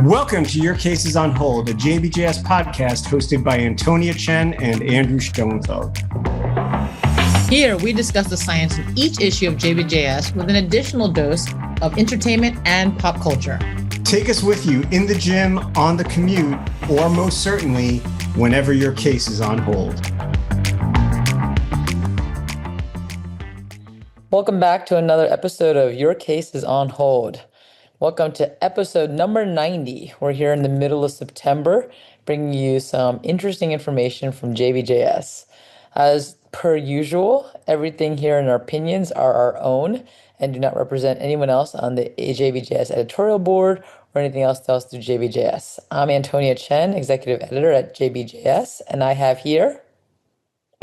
Welcome to Your Case is on Hold, a JBJS podcast hosted by Antonia and Andrew Schoenfeld. Here, we discuss the science in each issue of JBJS with an additional dose of entertainment and pop culture. Take us with you in the gym, on the commute, or most certainly, whenever your case is on hold. Welcome back to another episode of Your Case is on Hold. Welcome to episode number 90. We're here in the middle of September, bringing you some interesting information from JBJS. As per usual, everything here in our opinions are our own and do not represent anyone else on the JBJS editorial board or anything else through JBJS. I'm Antonia Chen, executive editor at JBJS, and I have here...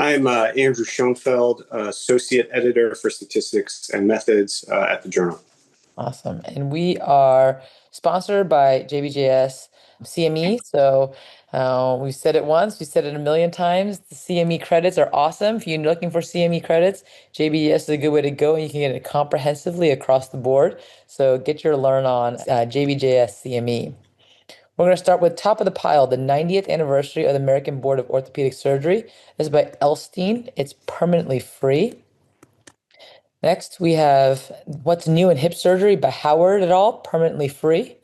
I'm Andrew Schoenfeld, associate editor for statistics and methods at the journal. Awesome. And we are sponsored by JBJS CME. So we've said it once, we said it a million times. The CME credits are awesome. If you're looking for CME credits, JBJS is a good way to go, and you can get it comprehensively across the board. So get your learn on JBJS CME. We're going to start with top of the pile, the 90th anniversary of the American Board of Orthopedic Surgery. This is by Elstein. It's permanently free. Next, we have What's New in Hip Surgery by Howard et al., permanently free.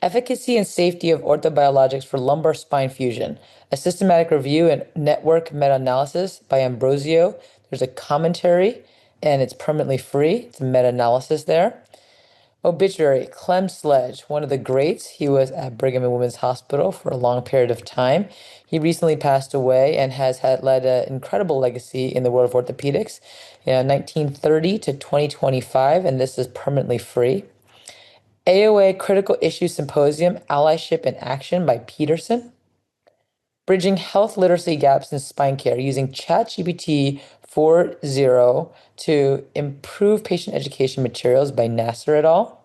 Efficacy and Safety of Orthobiologics for Lumbar Spine Fusion, a systematic review and network meta-analysis by Ambrosio. There's a commentary, and it's permanently free. It's a meta-analysis there. Obituary, Clem Sledge, one of the greats. He was at Brigham and Women's Hospital for a long period of time. He recently passed away and has led an incredible legacy in the world of orthopedics, 1930 to 2025, and this is permanently free. AOA Critical Issue Symposium, Allyship in Action by Peterson. Bridging Health Literacy Gaps in Spine Care using ChatGPT 4.0 to improve patient education materials by Nasser et al.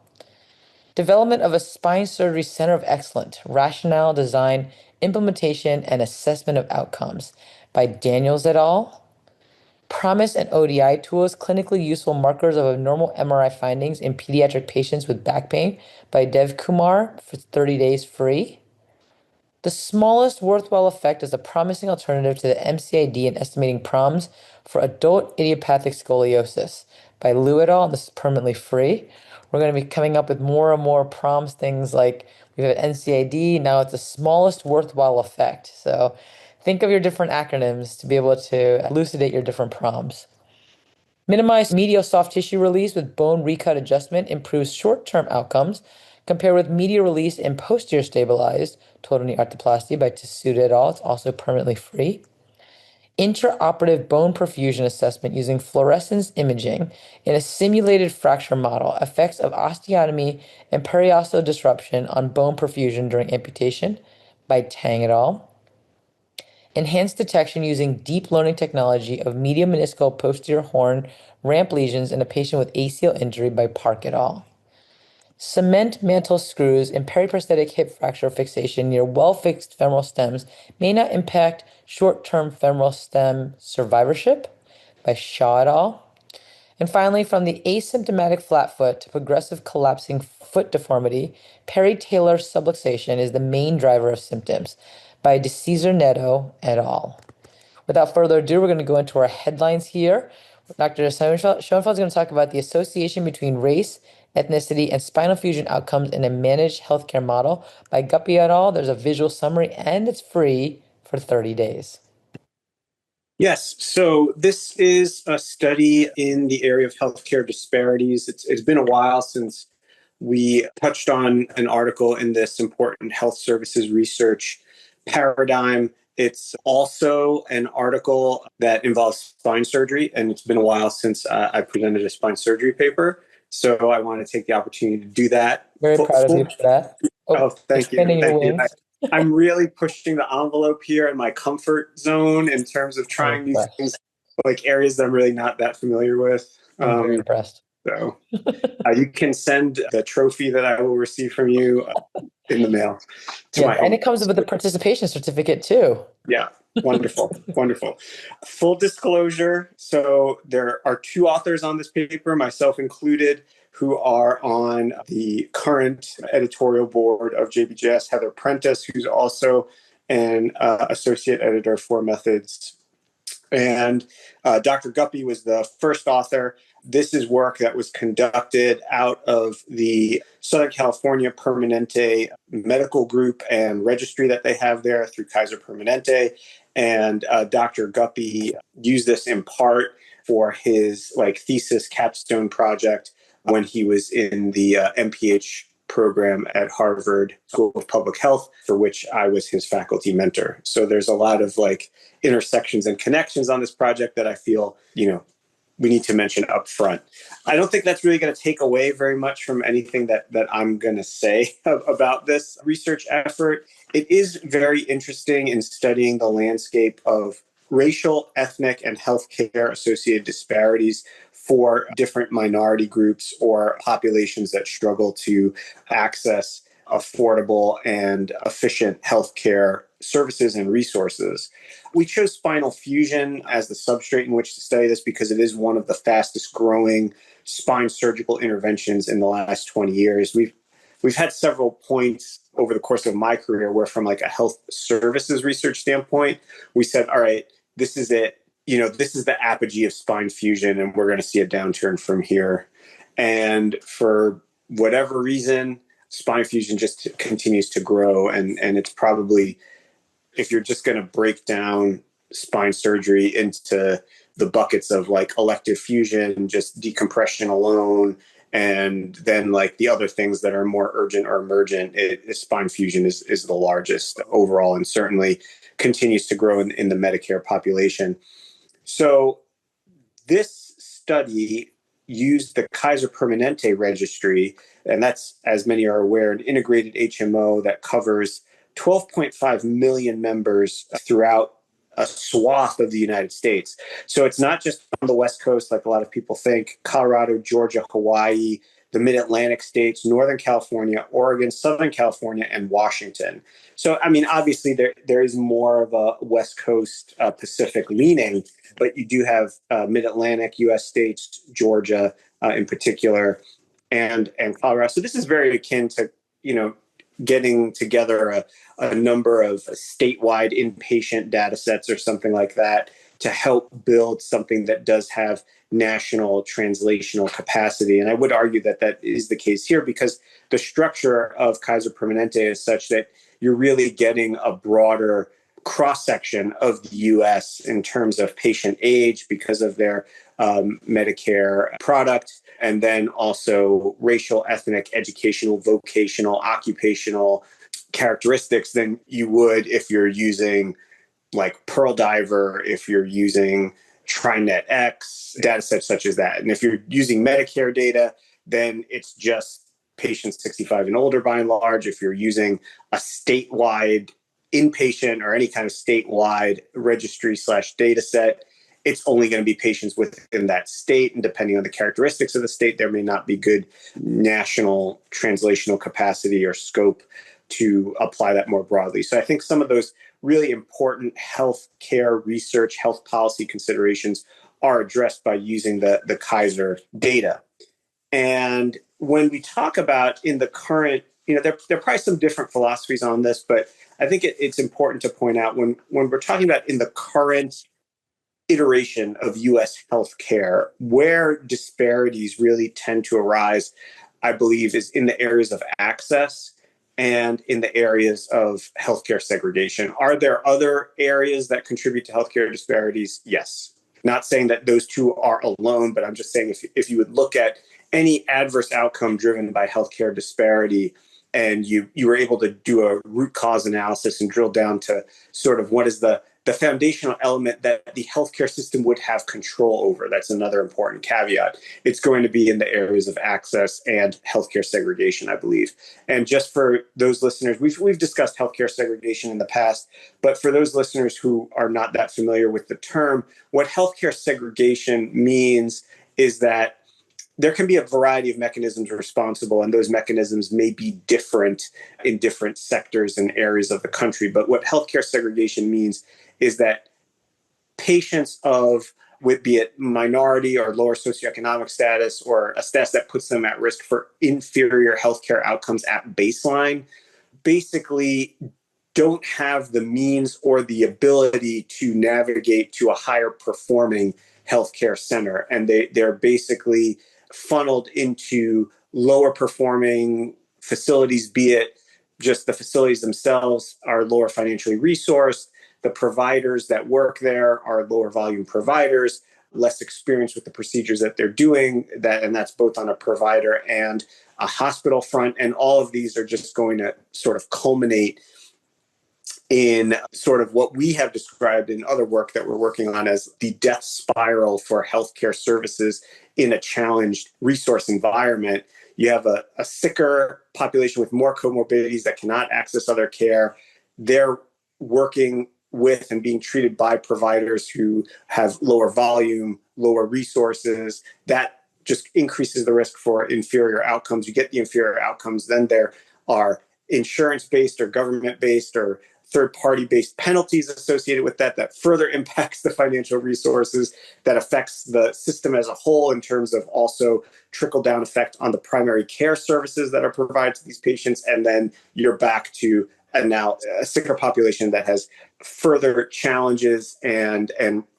Development of a Spine Surgery Center of Excellence, Rationale, Design, Implementation, and Assessment of Outcomes by Daniels et al. PROMISE and ODI Tools, Clinically Useful Markers of Abnormal MRI Findings in Pediatric Patients with Back Pain by Dev Kumar for 30 days free. The Smallest Worthwhile Effect is a promising alternative to the MCID in estimating PROMs for adult idiopathic scoliosis by Liu et al. And this is permanently free. We're going to be coming up with more and more PROMs, things like we have NCID, now it's the Smallest Worthwhile Effect. So think of your different acronyms to be able to elucidate your different PROMs. Minimize medial soft tissue release with bone recut adjustment improves short-term outcomes compared with medial release and posterior stabilized total knee arthroplasty by Tsuda et al. It's also permanently free. Intraoperative bone perfusion assessment using fluorescence imaging in a simulated fracture model, effects of osteotomy and periosteal disruption on bone perfusion during amputation by Tang et al. Enhanced detection using deep learning technology of medial meniscal posterior horn ramp lesions in a patient with ACL injury by Park et al. Cement mantle screws in periprosthetic hip fracture fixation near well-fixed femoral stems may not impact short-term femoral stem survivorship by Shaw et al. And finally, from the asymptomatic flat foot to progressive collapsing foot deformity, peritalar subluxation is the main driver of symptoms by DeCesar Neto et al. Without further ado, we're going to go into our headlines here. Dr. Schoenfeld is going to talk about the association between race, ethnicity, and spinal fusion outcomes in a managed healthcare model by Guppy et al. There's a visual summary, and it's free for 30 days. Yes, so this is a study in the area of healthcare disparities. It's been a while since we touched on an article in this important health services research paradigm. It's also an article that involves spine surgery, and it's been a while since I presented a spine surgery paper. So I want to take the opportunity to do that. Very proud of you for that. Thank you. Thank you. I'm really pushing the envelope here in my comfort zone in terms of trying these things, like areas that I'm really not that familiar with. I'm very impressed. So you can send the trophy that I will receive from you in the mail to my home. And it comes with a participation certificate too. Yeah. Wonderful. Wonderful. Full disclosure. So there are two authors on this paper, myself included. who are on the current editorial board of JBJS, Heather Prentice, who's also an associate editor for Methods. And Dr. Guppy was the first author. This is work that was conducted out of the Southern California Permanente medical group and registry that they have there through Kaiser Permanente. And Dr. Guppy used this in part for his thesis capstone project when he was in the MPH program at Harvard School of Public Health, for which I was his faculty mentor. So there's a lot of intersections and connections on this project that I feel, we need to mention up front. I don't think that's really going to take away very much from anything that I'm going to say about this research effort. It is very interesting in studying the landscape of racial, ethnic, and healthcare associated disparities for different minority groups or populations that struggle to access affordable and efficient healthcare services and resources. We chose spinal fusion as the substrate in which to study this because it is one of the fastest growing spine surgical interventions in the last 20 years. We've had several points over the course of my career where, from a health services research standpoint, we said, all right, this is it. This is the apogee of spine fusion, and we're going to see a downturn from here. And for whatever reason, spine fusion just continues to grow. And it's probably, if you're just going to break down spine surgery into the buckets of elective fusion, just decompression alone, and then the other things that are more urgent or emergent, spine fusion is the largest overall, and certainly continues to grow in the Medicare population. So this study used the Kaiser Permanente registry, and that's, as many are aware, an integrated HMO that covers 12.5 million members throughout a swath of the United States. So it's not just on the West Coast like a lot of people think. Colorado, Georgia, Hawaii, the Mid-Atlantic states, Northern California, Oregon, Southern California, and Washington. So, obviously there is more of a West Coast Pacific leaning, but you do have Mid-Atlantic U.S. states, Georgia in particular, and Colorado. So this is very akin to, getting together a number of statewide inpatient data sets or something like that to help build something that does have national translational capacity. And I would argue that that is the case here because the structure of Kaiser Permanente is such that you're really getting a broader cross-section of the U.S. in terms of patient age because of their Medicare product, and then also racial, ethnic, educational, vocational, occupational characteristics than you would if you're using Pearl Diver, if you're using TriNet X, data sets such as that. And if you're using Medicare data, then it's just patients 65 and older by and large. If you're using a statewide inpatient or any kind of statewide registry/data set, it's only going to be patients within that state. And depending on the characteristics of the state, there may not be good national translational capacity or scope to apply that more broadly. So I think some of those really important health care research, health policy considerations are addressed by using the Kaiser data. And when we talk about in the current, there are probably some different philosophies on this, but I think it's important to point out when we're talking about in the current iteration of U.S. healthcare, where disparities really tend to arise, I believe, is in the areas of access and in the areas of healthcare segregation. Are there other areas that contribute to healthcare disparities? Yes. Not saying that those two are alone, but I'm just saying if you would look at any adverse outcome driven by healthcare disparity and you were able to do a root cause analysis and drill down to sort of what is the foundational element that the healthcare system would have control over. That's another important caveat. It's going to be in the areas of access and healthcare segregation, I believe. And just for those listeners, we've discussed healthcare segregation in the past, but for those listeners who are not that familiar with the term, what healthcare segregation means is that there can be a variety of mechanisms responsible, and those mechanisms may be different in different sectors and areas of the country. But what healthcare segregation means is that patients of be it minority or lower socioeconomic status, or a status that puts them at risk for inferior healthcare outcomes at baseline, basically don't have the means or the ability to navigate to a higher performing healthcare center. And they're basically funneled into lower performing facilities, be it just the facilities themselves are lower financially resourced, the providers that work there are lower volume providers, less experienced with the procedures that they're doing, and that's both on a provider and a hospital front. And all of these are just going to sort of culminate in sort of what we have described in other work that we're working on as the death spiral for healthcare services in a challenged resource environment. You have a sicker population with more comorbidities that cannot access other care. They're working with and being treated by providers who have lower volume, lower resources. That just increases the risk for inferior outcomes. You get the inferior outcomes, then there are insurance-based or government-based or third-party based penalties associated with that further impacts the financial resources, that affects the system as a whole in terms of also trickle-down effect on the primary care services that are provided to these patients. And then you're back to now a sicker population that has further challenges and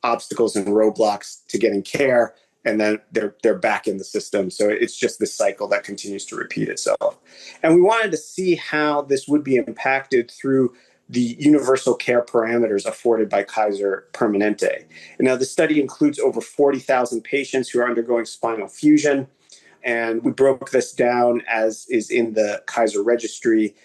obstacles and roadblocks to getting care. And then they're back in the system. So it's just this cycle that continues to repeat itself. And we wanted to see how this would be impacted through the universal care parameters afforded by Kaiser Permanente. And now the study includes over 40,000 patients who are undergoing spinal fusion. And we broke this down, as is in the Kaiser registry,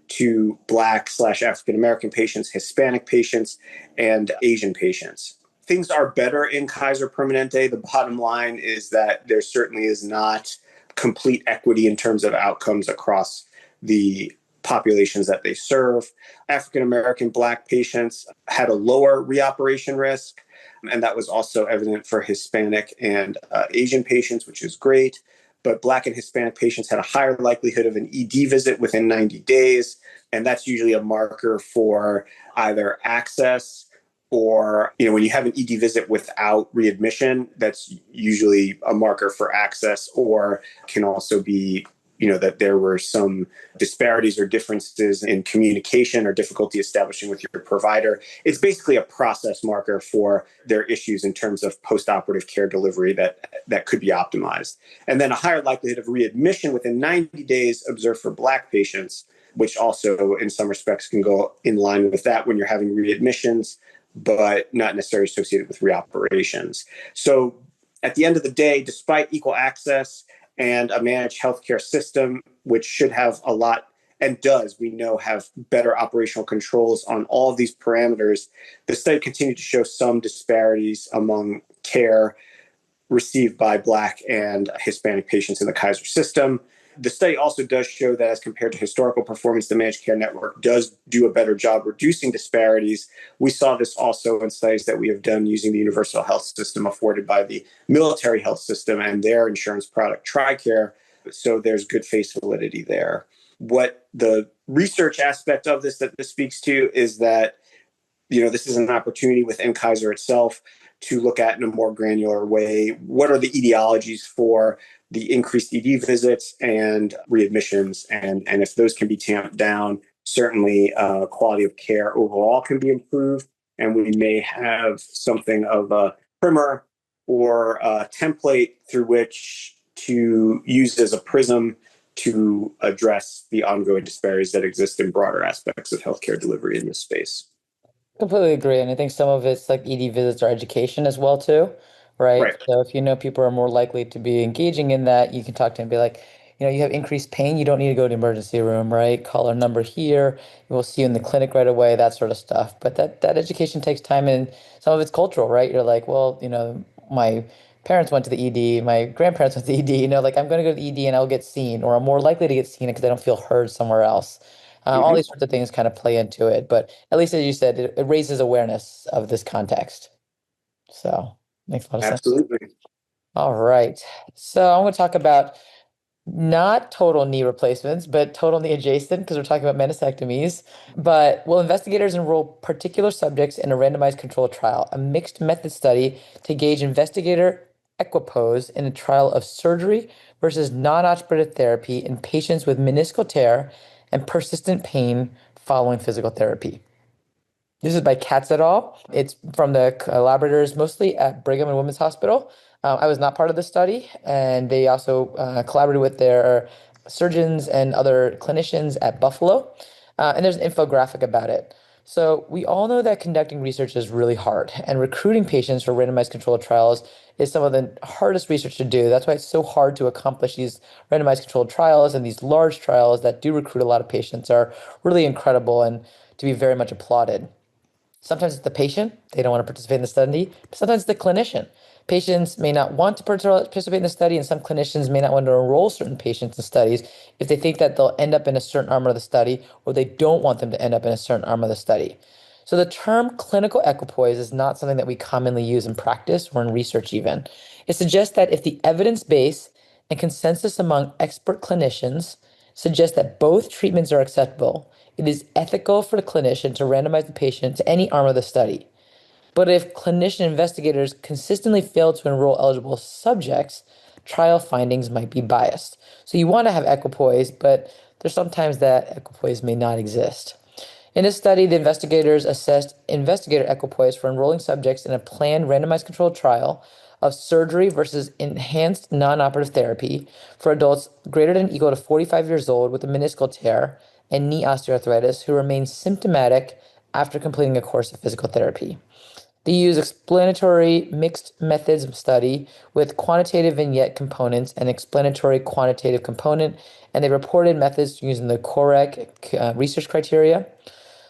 to Black/African American patients, Hispanic patients, and Asian patients. Things are better in Kaiser Permanente. The bottom line is that there certainly is not complete equity in terms of outcomes across the populations that they serve. African American Black patients had a lower reoperation risk, and that was also evident for Hispanic and Asian patients, which is great. But Black and Hispanic patients had a higher likelihood of an ED visit within 90 days, and that's usually a marker for either access or, when you have an ED visit without readmission, that's usually a marker for access, or can also be that there were some disparities or differences in communication or difficulty establishing with your provider. It's basically a process marker for their issues in terms of post-operative care delivery that could be optimized. And then a higher likelihood of readmission within 90 days observed for Black patients, which also in some respects can go in line with that when you're having readmissions, but not necessarily associated with reoperations. So at the end of the day, despite equal access and a managed healthcare system, which should have a lot, and does, we know, have better operational controls on all of these parameters, the study continued to show some disparities among care received by Black and Hispanic patients in the Kaiser system. The study also does show that as compared to historical performance, the managed care network does do a better job reducing disparities. We saw this also in studies that we have done using the universal health system afforded by the military health system and their insurance product, TRICARE. So there's good face validity there. What the research aspect of this that this speaks to is that, this is an opportunity within Kaiser itself to look at in a more granular way, what are the etiologies for the increased ED visits and readmissions, and if those can be tamped down, certainly quality of care overall can be improved, and we may have something of a primer or a template through which to use as a prism to address the ongoing disparities that exist in broader aspects of healthcare delivery in this space. Completely agree. And I think some of it's like ED visits or education as well too, right? Right. So if people are more likely to be engaging in that, you can talk to them and be like, you have increased pain, you don't need to go to the emergency room, right? Call our number here. We'll see you in the clinic right away, that sort of stuff. But that education takes time, and some of it's cultural, right? You're like, well, my parents went to the ED, my grandparents went to the ED, like I'm going to go to the ED and I'll get seen, or I'm more likely to get seen because I don't feel heard somewhere else. All these sorts of things kind of play into it, but at least as you said, it raises awareness of this context. So makes a lot of sense. Absolutely. All right. So I'm going to talk about Not total knee replacements, but total knee adjacent because we're talking about meniscectomies. But will investigators enroll particular subjects in a randomized controlled trial, a mixed method study to gauge investigator equipoise in a trial of surgery versus non-operative therapy in patients with meniscal tear and persistent pain following physical therapy? This is by Katz et al. It's from the collaborators mostly at Brigham and Women's Hospital. I was not part of the study, and they also collaborated with their surgeons and other clinicians at Buffalo. And there's an infographic about it. So we all know that conducting research is really hard, and recruiting patients for randomized controlled trials is some of the hardest research to do. That's why it's so hard to accomplish these randomized controlled trials, and these large trials that do recruit a lot of patients are really incredible and to be very much applauded. Sometimes it's the patient, they don't want to participate in the study. Sometimes it's the clinician. Patients may not want to participate in the study, and some clinicians may not want to enroll certain patients in studies if they think that they'll end up in a certain arm of the study, or they don't want them to end up in a certain arm of the study. So the term clinical equipoise is not something that we commonly use in practice or in research even. It suggests that if the evidence base and consensus among expert clinicians suggests that both treatments are acceptable, it is ethical for the clinician to randomize the patient to any arm of the study. But if clinician investigators consistently fail to enroll eligible subjects, trial findings might be biased. So you want to have equipoise, but there's sometimes that equipoise may not exist. In this study, the investigators assessed investigator equipoise for enrolling subjects in a planned randomized controlled trial of surgery versus enhanced non-operative therapy for adults greater than or equal to 45 years old with a meniscal tear and knee osteoarthritis who remain symptomatic after completing a course of physical therapy. They use explanatory mixed methods of study with quantitative vignette components and explanatory quantitative component, and they reported methods using the COREC research criteria.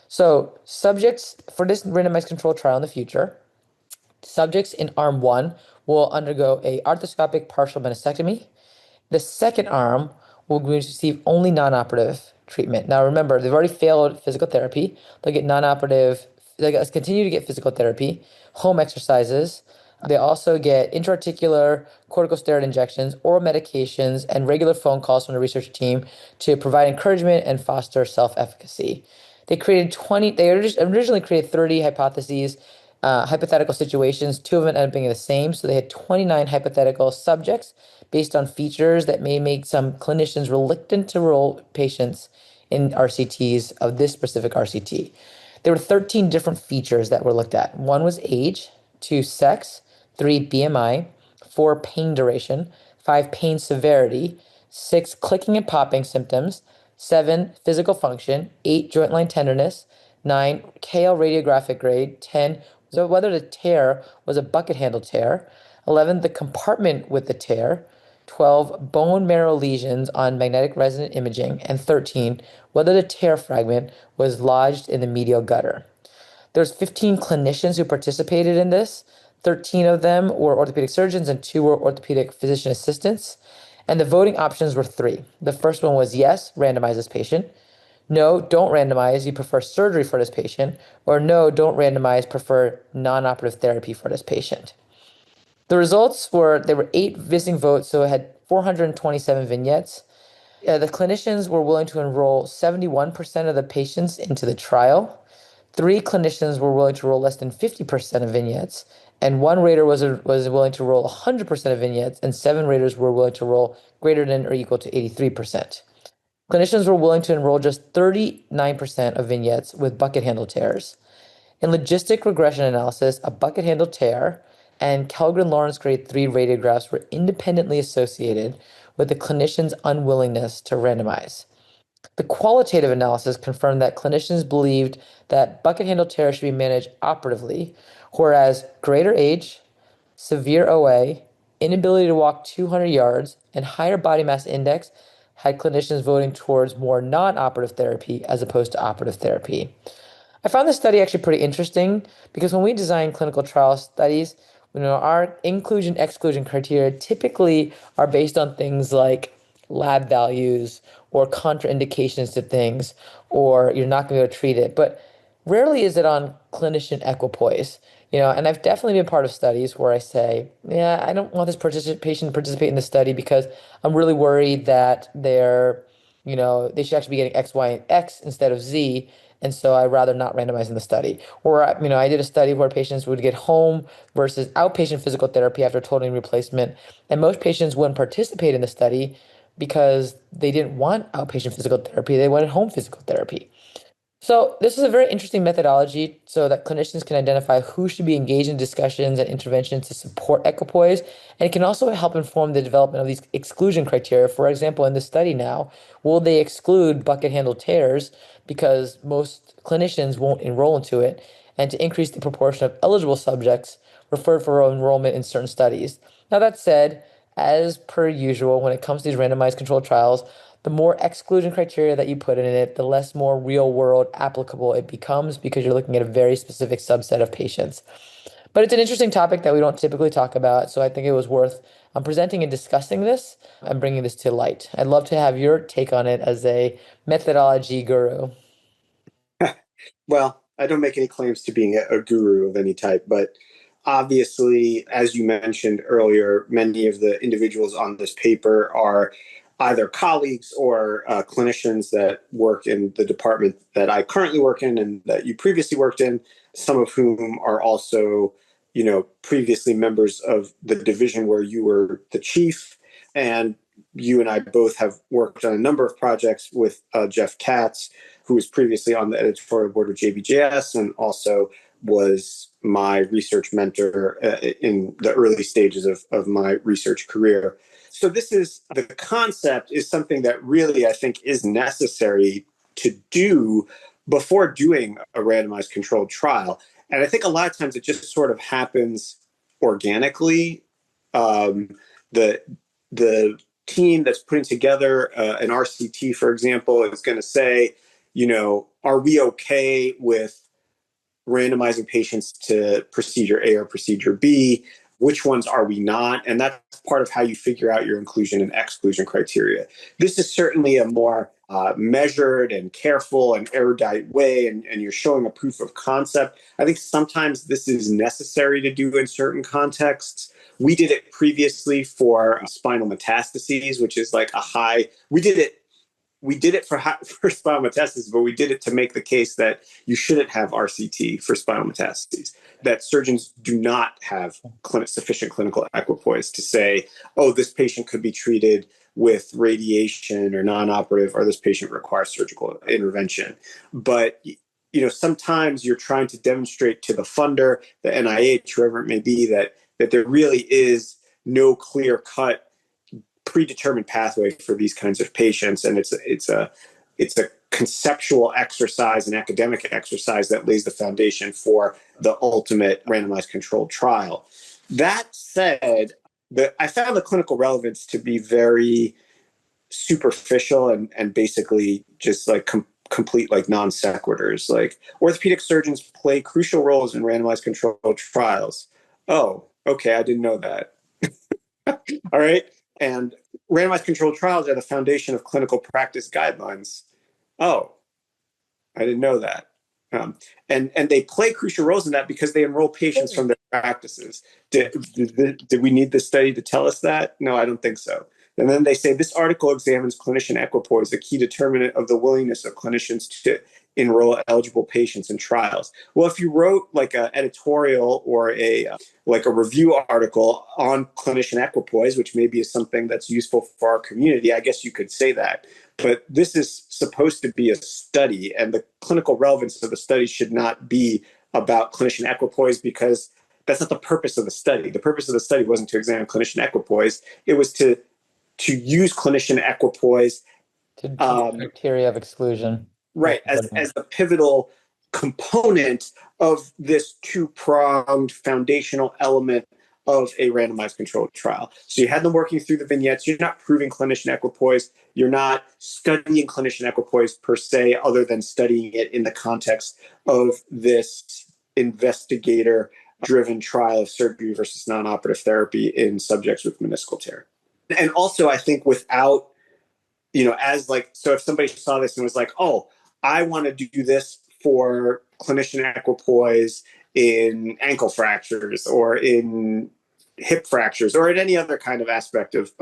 So, subjects for this randomized controlled trial in the future, subjects in arm 1 will undergo a arthroscopic partial meniscectomy. The second arm will receive only non-operative treatment. Now remember, they've already failed physical therapy. They'll get non-operative, they'll continue to get physical therapy, home exercises. They also get intra-articular corticosteroid injections, oral medications, and regular phone calls from the research team to provide encouragement and foster self-efficacy. They originally created 30 hypotheses, hypothetical situations. Two of them ended up being the same. So they had 29 hypothetical subjects based on features that may make some clinicians reluctant to enroll patients in RCTs of this specific RCT. There were 13 different features that were looked at. One was age, two, sex, three, BMI, four, pain duration, five, pain severity, six, clicking and popping symptoms, seven, physical function, eight, joint line tenderness, nine, KL radiographic grade, 10, so whether the tear was a bucket handle tear, 11, the compartment with the tear, 12, bone marrow lesions on magnetic resonant imaging, and 13, whether the tear fragment was lodged in the medial gutter. There's 15 clinicians who participated in this. 13 of them were orthopedic surgeons and two were orthopedic physician assistants. And the voting options were three. The first one was yes, randomize this patient. No, don't randomize, you prefer surgery for this patient. Or no, don't randomize, prefer non-operative therapy for this patient. The results there were 8 visiting votes, so it had 427 vignettes. The clinicians were willing to enroll 71% of the patients into the trial. 3 clinicians were willing to roll less than 50% of vignettes, and 1 rater was willing to roll 100% of vignettes, and 7 raters were willing to roll greater than or equal to 83%. Clinicians were willing to enroll just 39% of vignettes with bucket handle tears. In logistic regression analysis, a bucket handle tear and Kellgren-Lawrence grade 3 radiographs were independently associated with the clinician's unwillingness to randomize. The qualitative analysis confirmed that clinicians believed that bucket handle tear should be managed operatively, whereas greater age, severe OA, inability to walk 200 yards, and higher body mass index had clinicians voting towards more non-operative therapy as opposed to operative therapy. I found this study actually pretty interesting because when we design clinical trial studies, our inclusion-exclusion criteria typically are based on things like lab values or contraindications to things, or you're not going to be able to treat it. But rarely is it on clinician equipoise. And I've definitely been part of studies where I say, yeah, I don't want this patient to participate in the study because I'm really worried that they should actually be getting X, Y, and X instead of Z. And so I'd rather not randomize in the study. Or, I did a study where patients would get home versus outpatient physical therapy after total knee replacement. And most patients wouldn't participate in the study because they didn't want outpatient physical therapy. They wanted home physical therapy. So this is a very interesting methodology so that clinicians can identify who should be engaged in discussions and interventions to support equipoise. And it can also help inform the development of these exclusion criteria. For example, in the study now, will they exclude bucket handle tears because most clinicians won't enroll into it, and to increase the proportion of eligible subjects referred for enrollment in certain studies. Now, that said, as per usual, when it comes to these randomized controlled trials, the more exclusion criteria that you put in it, the less more real world applicable it becomes because you're looking at a very specific subset of patients. But it's an interesting topic that we don't typically talk about. So I think it was worth presenting and discussing this and bringing this to light. I'd love to have your take on it as a methodology guru. Well, I don't make any claims to being a guru of any type, but obviously, as you mentioned earlier, many of the individuals on this paper are either colleagues or clinicians that work in the department that I currently work in and that you previously worked in, some of whom are also, previously members of the division where you were the chief. And you and I both have worked on a number of projects with Jeff Katz, who was previously on the editorial board of JBJS and also was my research mentor in the early stages of my research career. So the concept is something that really I think is necessary to do before doing a randomized controlled trial. And I think a lot of times it just sort of happens organically. The team that's putting together an RCT, for example, is going to say, are we okay with randomizing patients to procedure A or procedure B? Which ones are we not? And that's part of how you figure out your inclusion and exclusion criteria. This is certainly a more measured and careful and erudite way, and you're showing a proof of concept. I think sometimes this is necessary to do in certain contexts. We did it previously for spinal metastases, which is like we did it for spinal metastases, but we did it to make the case that you shouldn't have RCT for spinal metastases, that surgeons do not have sufficient clinical equipoise to say, oh, this patient could be treated with radiation or non-operative, or this patient requires surgical intervention. But sometimes you're trying to demonstrate to the funder, the NIH, whoever it may be, that there really is no clear-cut predetermined pathway for these kinds of patients, and it's a conceptual exercise, an academic exercise that lays the foundation for the ultimate randomized controlled trial. That said, I found the clinical relevance to be very superficial and basically just like complete like non sequiturs. Like, orthopedic surgeons play crucial roles in randomized controlled trials. Oh, okay, I didn't know that. All right. And randomized controlled trials are the foundation of clinical practice guidelines. Oh, I didn't know that. And they play crucial roles in that because they enroll patients from their practices. Did we need this study to tell us that? No, I don't think so. And then they say this article examines clinician equipoise, the key determinant of the willingness of clinicians to enroll eligible patients in trials. Well, if you wrote like an editorial or a review article on clinician equipoise, which maybe is something that's useful for our community, I guess you could say that. But this is supposed to be a study, and the clinical relevance of the study should not be about clinician equipoise, because that's not the purpose of the study. The purpose of the study wasn't to examine clinician equipoise. It was to use clinician equipoise to criteria of exclusion. Right, as the pivotal component of this two-pronged foundational element of a randomized controlled trial. So you had them working through the vignettes. You're not proving clinician equipoise. You're not studying clinician equipoise per se, other than studying it in the context of this investigator-driven trial of surgery versus non-operative therapy in subjects with meniscal tear. And also, I think so if somebody saw this and was like, oh, I want to do this for clinician equipoise in ankle fractures or in hip fractures or in any other kind of aspect of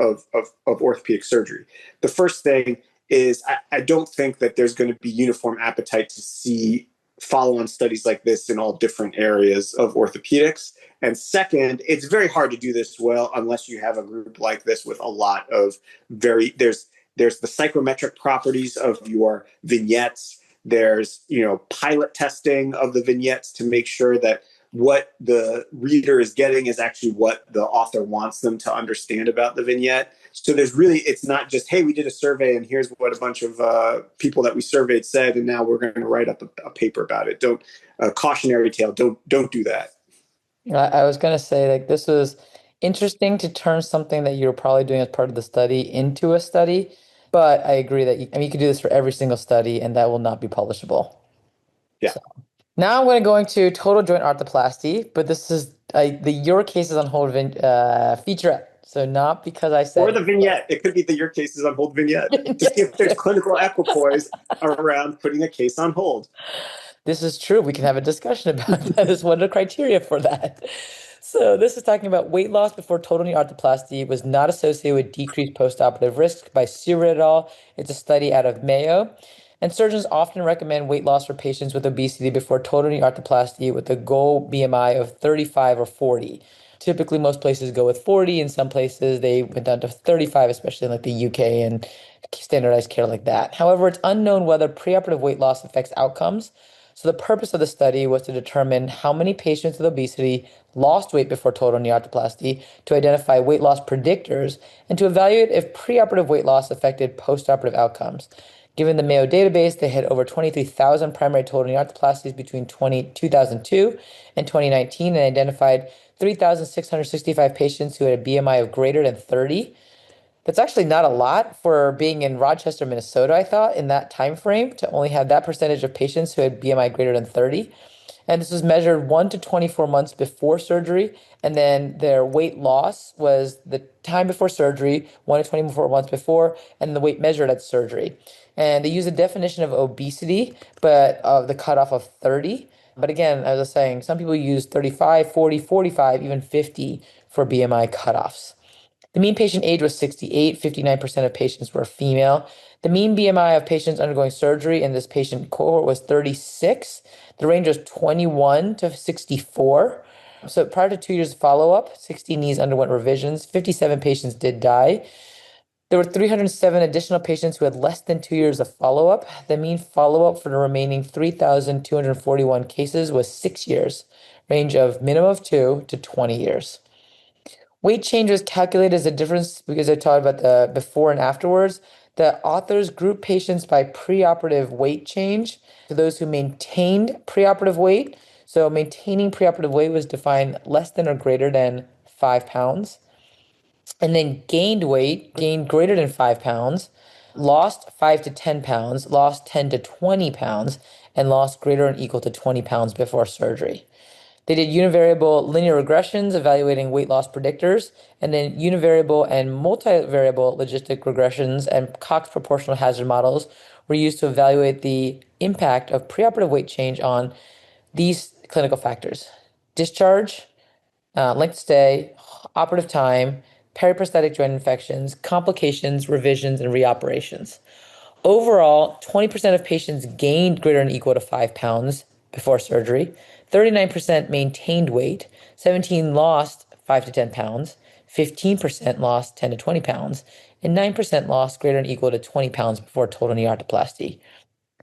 orthopedic surgery. The first thing is I don't think that there's going to be uniform appetite to see follow-on studies like this in all different areas of orthopedics. And second, it's very hard to do this well unless you have a group like this with a lot of there's the psychometric properties of your vignettes. There's, pilot testing of the vignettes to make sure that what the reader is getting is actually what the author wants them to understand about the vignette. So it's not just, hey, we did a survey and here's what a bunch of people that we surveyed said, and now we're going to write up a paper about it. Cautionary tale, don't do that. I was going to say, like, this was interesting to turn something that you're probably doing as part of the study into a study. But I agree that you could do this for every single study, and that will not be publishable. Yeah. So, now I'm going to go into total joint arthroplasty, but this is the Your Cases on Hold featurette. So not because I said... Or the vignette. It could be the Your Cases on Hold vignette. To see if there's clinical equipoise around putting a case on hold. This is true. We can have a discussion about that. Is one of the criteria for that. So this is talking about weight loss before total knee arthroplasty was not associated with decreased postoperative risk by Sira et al. It's a study out of Mayo. And surgeons often recommend weight loss for patients with obesity before total knee arthroplasty with a goal BMI of 35 or 40. Typically, most places go with 40. In some places, they went down to 35, especially in like the UK and standardized care like that. However, it's unknown whether preoperative weight loss affects outcomes. So the purpose of the study was to determine how many patients with obesity lost weight before total knee arthroplasty to identify weight loss predictors and to evaluate if preoperative weight loss affected postoperative outcomes. Given the Mayo database, they had over 23,000 primary total knee arthroplasties between 2002 and 2019 and identified 3,665 patients who had a BMI of greater than 30. That's actually not a lot for being in Rochester, Minnesota, I thought, in that time frame, to only have that percentage of patients who had BMI greater than 30. And this was measured 1 to 24 months before surgery. And then their weight loss was the time before surgery, 1 to 24 months before, and the weight measured at surgery. And they use a definition of obesity, but the cutoff of 30. But again, as I was saying, some people use 35, 40, 45, even 50 for BMI cutoffs. The mean patient age was 68, 59% of patients were female. The mean BMI of patients undergoing surgery in this patient cohort was 36. The range was 21 to 64. So prior to 2 years of follow-up, 60 knees underwent revisions. 57 patients did die. There were 307 additional patients who had less than 2 years of follow-up. The mean follow-up for the remaining 3,241 cases was 6 years, range of minimum of 2 to 20 years. Weight change was calculated as a difference because I talked about the before and afterwards. The authors grouped patients by preoperative weight change to those who maintained preoperative weight. So maintaining preoperative weight was defined less than or greater than 5 pounds. And then gained weight, gained greater than 5 pounds, lost 5 to 10 pounds, lost 10 to 20 pounds, and lost greater than or equal to 20 pounds before surgery. They did univariable linear regressions evaluating weight loss predictors, and then univariable and multivariable logistic regressions and Cox proportional hazard models were used to evaluate the impact of preoperative weight change on these clinical factors: discharge, length of stay, operative time, periprosthetic joint infections, complications, revisions, and reoperations. Overall, 20% of patients gained greater than or equal to 5 pounds before surgery, 39% maintained weight, 17% lost 5 to 10 pounds, 15% lost 10 to 20 pounds, and 9% lost greater than or equal to 20 pounds before total knee arthroplasty.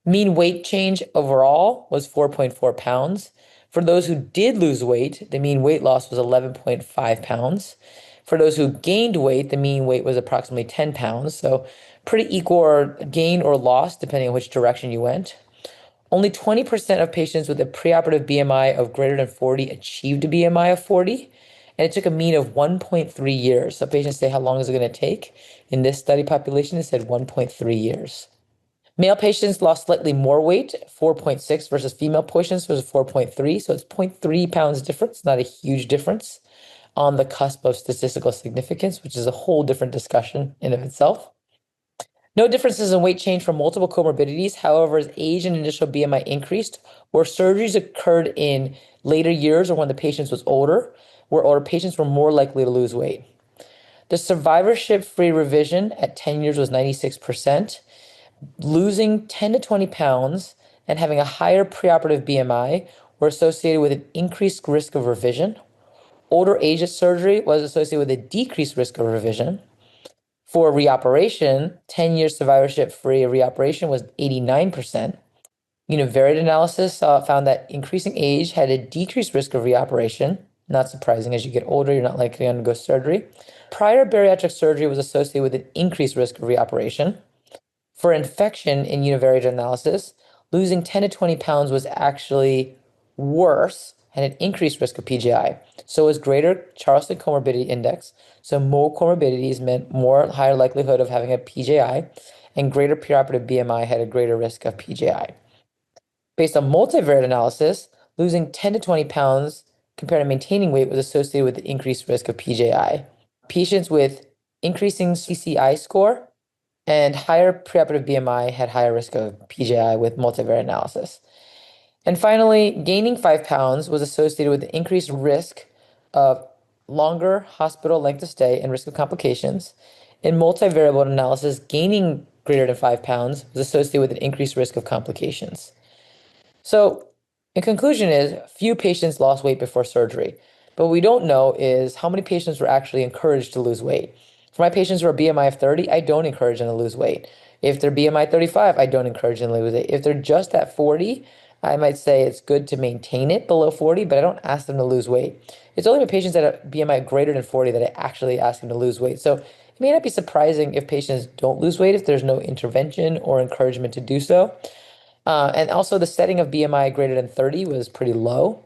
Mean weight change overall was 4.4 pounds. For those who did lose weight, the mean weight loss was 11.5 pounds. For those who gained weight, the mean weight was approximately 10 pounds. So pretty equal or gain or loss, depending on which direction you went. Only 20% of patients with a preoperative BMI of greater than 40 achieved a BMI of 40. And it took a mean of 1.3 years. So patients say, how long is it going to take? In this study population, it said 1.3 years. Male patients lost slightly more weight, 4.6 versus female patients was 4.3. So it's 0.3 pounds difference, not a huge difference on the cusp of statistical significance, which is a whole different discussion in of itself. No differences in weight change for multiple comorbidities. However, as age and initial BMI increased, where surgeries occurred in later years or when the patient was older, where older patients were more likely to lose weight. The survivorship-free revision at 10 years was 96%. Losing 10 to 20 pounds and having a higher preoperative BMI were associated with an increased risk of revision. Older age at surgery was associated with a decreased risk of revision. For reoperation, 10 years survivorship-free reoperation was 89%. Univariate analysis found that increasing age had a decreased risk of reoperation. Not surprising, as you get older, you're not likely to undergo surgery. Prior bariatric surgery was associated with an increased risk of reoperation. For infection in univariate analysis, losing 10 to 20 pounds was actually worse and an increased risk of PJI. So was greater Charleston comorbidity index. So more comorbidities meant more higher likelihood of having a PJI, and greater preoperative BMI had a greater risk of PJI. Based on multivariate analysis, losing 10 to 20 pounds compared to maintaining weight was associated with an increased risk of PJI. Patients with increasing CCI score and higher preoperative BMI had higher risk of PJI with multivariate analysis. And finally, gaining 5 pounds was associated with the increased risk of longer hospital length of stay and risk of complications. In multivariable analysis, gaining greater than 5 pounds was associated with an increased risk of complications. So, in conclusion is few patients lost weight before surgery. But what we don't know is how many patients were actually encouraged to lose weight. For my patients who are BMI of 30, I don't encourage them to lose weight. If they're BMI 35, I don't encourage them to lose weight. If they're just at 40, I might say it's good to maintain it below 40, but I don't ask them to lose weight. It's only my patients that are BMI greater than 40 that I actually ask them to lose weight. So it may not be surprising if patients don't lose weight if there's no intervention or encouragement to do so. And also the setting of BMI greater than 30 was pretty low.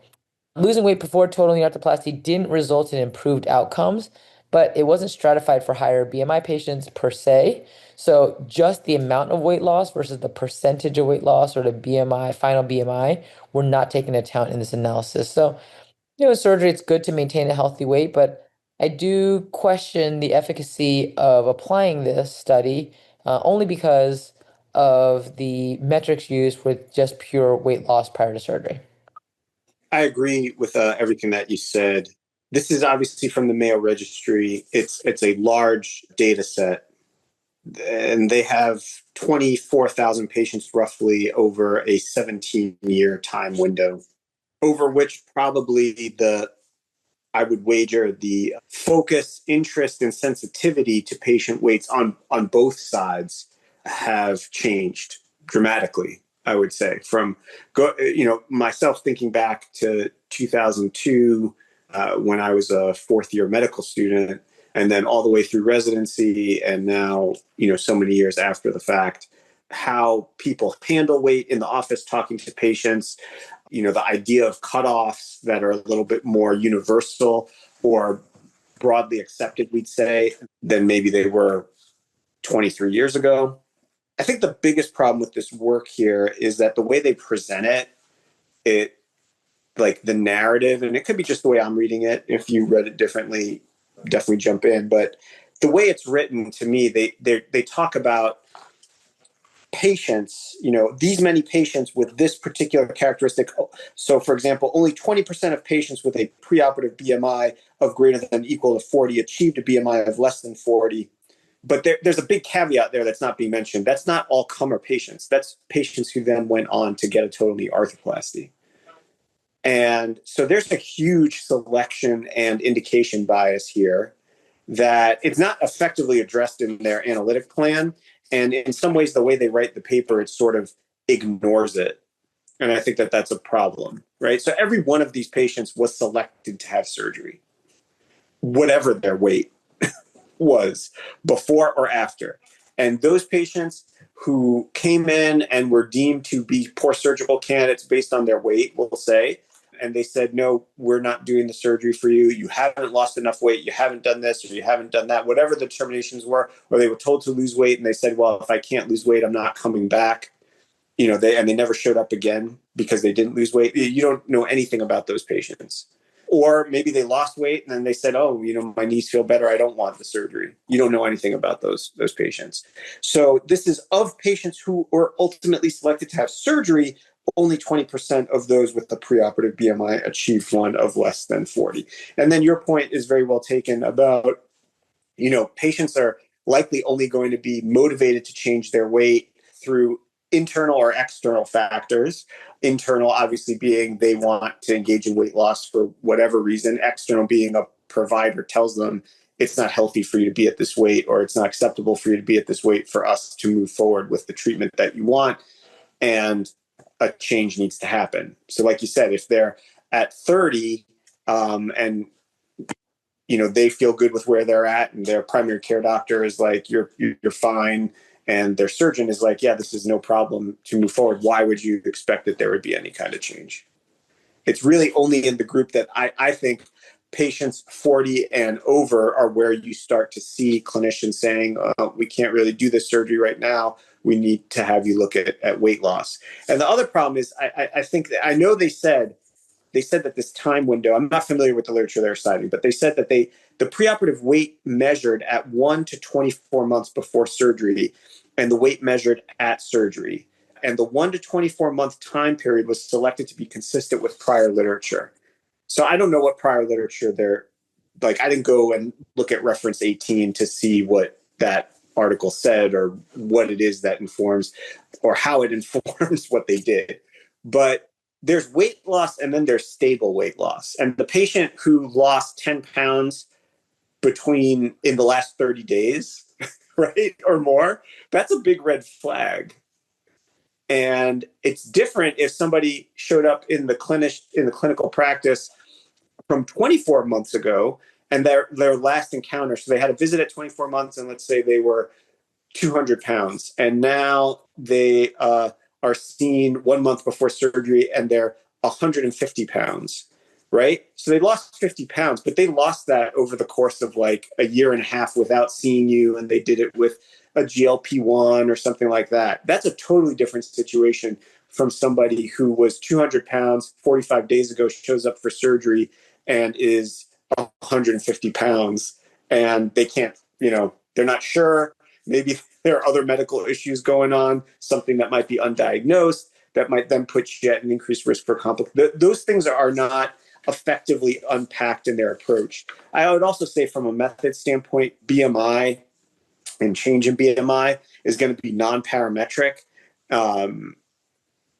Losing weight before total knee arthroplasty didn't result in improved outcomes, but it wasn't stratified for higher BMI patients per se. So just the amount of weight loss versus the percentage of weight loss or the BMI, final BMI, were not taken into account in this analysis. So, surgery, it's good to maintain a healthy weight, but I do question the efficacy of applying this study only because of the metrics used with just pure weight loss prior to surgery. I agree with everything that you said. This is obviously from the Mayo Registry. It's a large data set, and they have 24,000 patients roughly over a 17-year time window, over which probably I would wager the focus, interest, and sensitivity to patient weights on both sides have changed dramatically. I would say from myself thinking back to 2002 when I was a fourth year medical student, and then all the way through residency, and now so many years after the fact, how people handle weight in the office, talking to patients, the idea of cutoffs that are a little bit more universal or broadly accepted, we'd say, than maybe they were 23 years ago. I think the biggest problem with this work here is that the way they present it like the narrative, and it could be just the way I'm reading it. If you read it differently, definitely jump in. But the way it's written, to me, they talk about patients, these many patients with this particular characteristic. So, for example, only 20% of patients with a preoperative BMI of greater than or equal to 40 achieved a BMI of less than 40. But there's a big caveat there that's not being mentioned. That's not all comer patients. That's patients who then went on to get a total knee arthroplasty. And so there's a huge selection and indication bias here that it's not effectively addressed in their analytic plan. And in some ways, the way they write the paper, it sort of ignores it. And I think that that's a problem, right? So every one of these patients was selected to have surgery, whatever their weight was, before or after. And those patients who came in and were deemed to be poor surgical candidates based on their weight, we'll say, and they said, no, we're not doing the surgery for you. You haven't lost enough weight. You haven't done this, or you haven't done that, whatever the determinations were, or they were told to lose weight. And they said, well, if I can't lose weight, I'm not coming back. They never showed up again because they didn't lose weight. You don't know anything about those patients. Or maybe they lost weight and then they said, oh, my knees feel better. I don't want the surgery. You don't know anything about those patients. So this is of patients who were ultimately selected to have surgery. Only 20% of those with the preoperative BMI achieved one of less than 40. And then your point is very well taken about, patients are likely only going to be motivated to change their weight through internal or external factors. Internal, obviously, being they want to engage in weight loss for whatever reason. External being a provider tells them it's not healthy for you to be at this weight, or it's not acceptable for you to be at this weight for us to move forward with the treatment that you want. And a change needs to happen. So like you said, if they're at 30 and they feel good with where they're at, and their primary care doctor is like, you're fine, and their surgeon is like, yeah, this is no problem to move forward, why would you expect that there would be any kind of change? It's really only in the group that I think patients 40 and over are where you start to see clinicians saying, we can't really do this surgery right now. We need to have you look at weight loss. And the other problem is, I think that I know they said that this time window, I'm not familiar with the literature they're citing, but they said that the preoperative weight measured at 1 to 24 months before surgery and the weight measured at surgery. And the 1 to 24 month time period was selected to be consistent with prior literature. So I don't know what prior literature they're like. I didn't go and look at reference 18 to see what that article said or what it is that informs or how it informs what they did. But there's weight loss and then there's stable weight loss. And the patient who lost 10 pounds in the last 30 days, right, or more, that's a big red flag. And it's different if somebody showed up in the clinical practice from 24 months ago and their last encounter. So they had a visit at 24 months, and let's say they were 200 pounds. And now they are seen 1 month before surgery and they're 150 pounds, right? So they lost 50 pounds, but they lost that over the course of like a year and a half without seeing you. And they did it with a GLP-1 or something like that. That's a totally different situation from somebody who was 200 pounds 45 days ago, shows up for surgery and is 150 pounds. And they can't, they're not sure. Maybe there are other medical issues going on, something that might be undiagnosed, that might then put you at an increased risk for complications. Those things are not effectively unpacked in their approach. I would also say from a method standpoint, BMI and change in BMI is going to be non-parametric,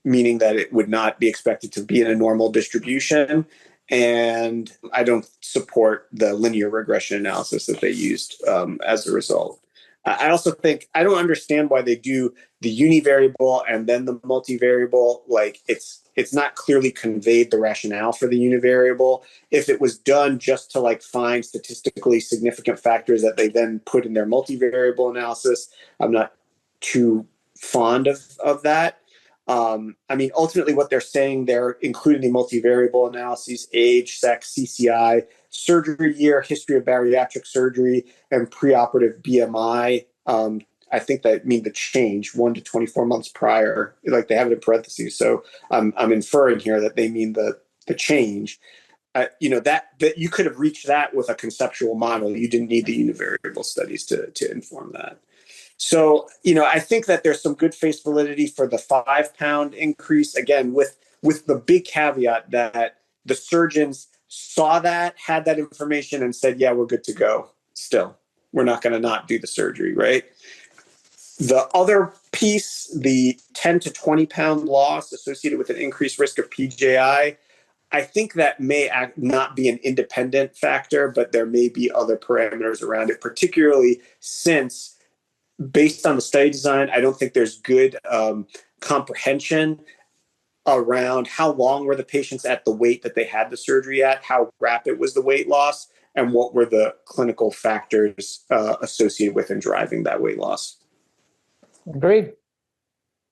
meaning that it would not be expected to be in a normal distribution. And I don't support the linear regression analysis that they used as a result. I also think I don't understand why they do the univariable and then the multivariable. Like it's not clearly conveyed the rationale for the univariable. If it was done just to like find statistically significant factors that they then put in their multivariable analysis, I'm not too fond of that. I mean, ultimately what they're saying, they're including the multivariable analyses, age, sex, CCI, surgery year, history of bariatric surgery, and preoperative BMI. I think that mean the change 1 to 24 months prior, like they have it in parentheses. So I'm inferring here that they mean the change. That you could have reached that with a conceptual model. You didn't need the univariable studies to inform that. So, I think that there's some good face validity for the 5 pound increase, again, with the big caveat that the surgeons saw that, had that information, and said, yeah, we're good to go still. We're not going to not do the surgery, right? The other piece, the 10 to 20 pound loss associated with an increased risk of PJI, I think that may not be an independent factor, but there may be other parameters around it, particularly since based on the study design, I don't think there's good comprehension around how long were the patients at the weight that they had the surgery at, how rapid was the weight loss, and what were the clinical factors associated with and driving that weight loss. Agreed.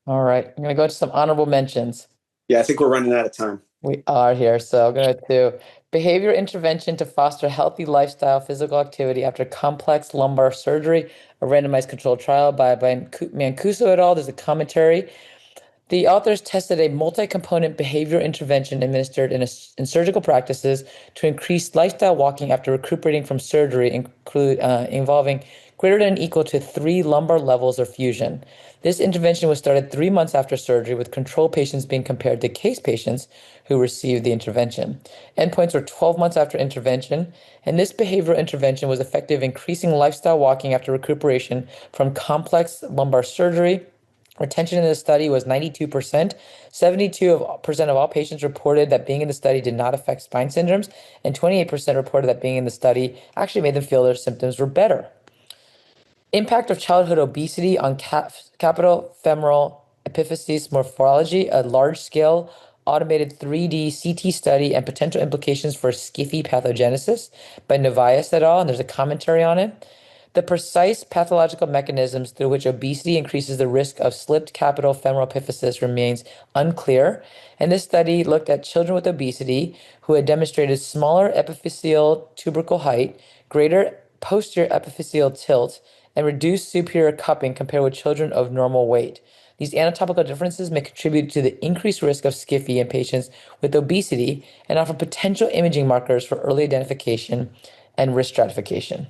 All right. I'm going to go to some honorable mentions. Yeah, I think we're running out of time. We are here. So I'm going to do behavior intervention to foster healthy lifestyle, physical activity after complex lumbar surgery, a randomized controlled trial by Mancuso et al. There's a commentary. The authors tested a multi-component behavioral intervention administered in surgical practices to increase lifestyle walking after recuperating from surgery, involving greater than or equal to 3 lumbar levels of fusion. This intervention was started 3 months after surgery, with control patients being compared to case patients who received the intervention. Endpoints were 12 months after intervention, and this behavioral intervention was effective in increasing lifestyle walking after recuperation from complex lumbar surgery. Retention in the study was 92%. 72% of all patients reported that being in the study did not affect spine syndromes, and 28% reported that being in the study actually made them feel their symptoms were better. Impact of childhood obesity on capital femoral epiphysis morphology, a large-scale automated 3D CT study and potential implications for SCFE pathogenesis by Novias et al., and there's a commentary on it. The precise pathological mechanisms through which obesity increases the risk of slipped capital femoral epiphysis remains unclear, and this study looked at children with obesity who had demonstrated smaller epiphyseal tubercle height, greater posterior epiphyseal tilt, and reduced superior cupping compared with children of normal weight. These anatomical differences may contribute to the increased risk of SCFE in patients with obesity and offer potential imaging markers for early identification and risk stratification.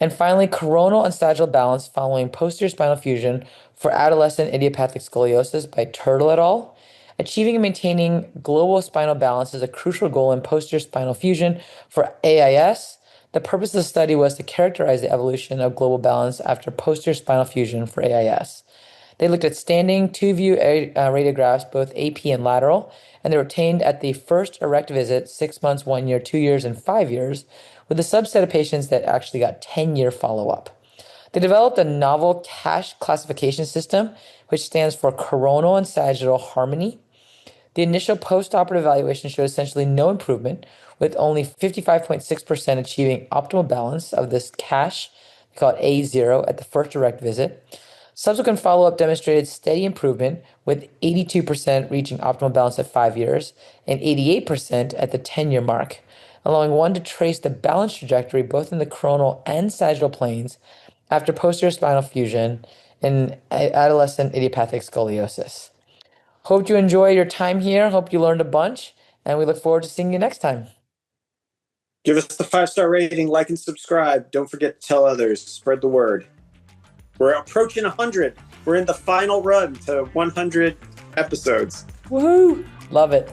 And finally, coronal and sagittal balance following posterior spinal fusion for adolescent idiopathic scoliosis by Turtle et al. Achieving and maintaining global spinal balance is a crucial goal in posterior spinal fusion for AIS. The purpose of the study was to characterize the evolution of global balance after posterior spinal fusion for AIS. They looked at standing 2-view radiographs, both AP and lateral, and they were obtained at the first erect visit, 6 months, 1 year, 2 years, and 5 years, with a subset of patients that actually got 10-year follow-up. They developed a novel CASH classification system, which stands for coronal and sagittal harmony. The initial post-operative evaluation showed essentially no improvement, with only 55.6% achieving optimal balance of this CASH, we call it A0, at the first direct visit. Subsequent follow-up demonstrated steady improvement, with 82% reaching optimal balance at 5 years and 88% at the 10-year mark, allowing one to trace the balance trajectory both in the coronal and sagittal planes after posterior spinal fusion in adolescent idiopathic scoliosis. Hope you enjoy your time here. Hope you learned a bunch, and we look forward to seeing you next time. Give us the 5-star rating, like and subscribe. Don't forget to tell others. Spread the word. We're approaching 100. We're in the final run to 100 episodes. Woohoo! Love it.